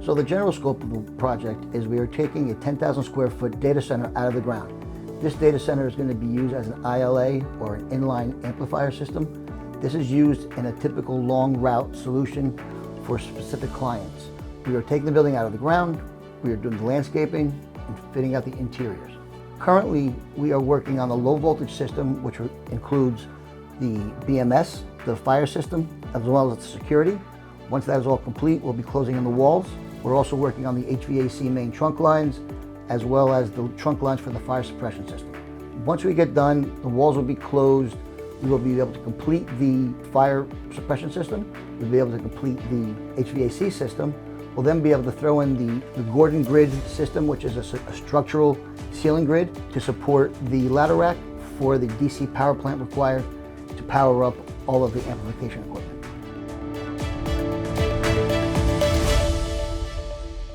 So the general scope of the project is we are taking a 10,000 square foot data center out of the ground. This data center is going to be used as an ILA or an inline amplifier system. This is used in a typical long route solution for specific clients. We are taking the building out of the ground, we are doing the landscaping and fitting out the interiors. Currently, we are working on the low voltage system, which includes the BMS, the fire system, as well as the security. Once that is all complete, we'll be closing in the walls. We're also working on the HVAC main trunk lines, as well as the trunk lines for the fire suppression system. Once we get done, the walls will be closed. We will be able to complete the fire suppression system. We'll be able to complete the HVAC system. We'll then be able to throw in the Gordon grid system, which is a structural ceiling grid to support the ladder rack for the DC power plant required to power up all of the amplification equipment.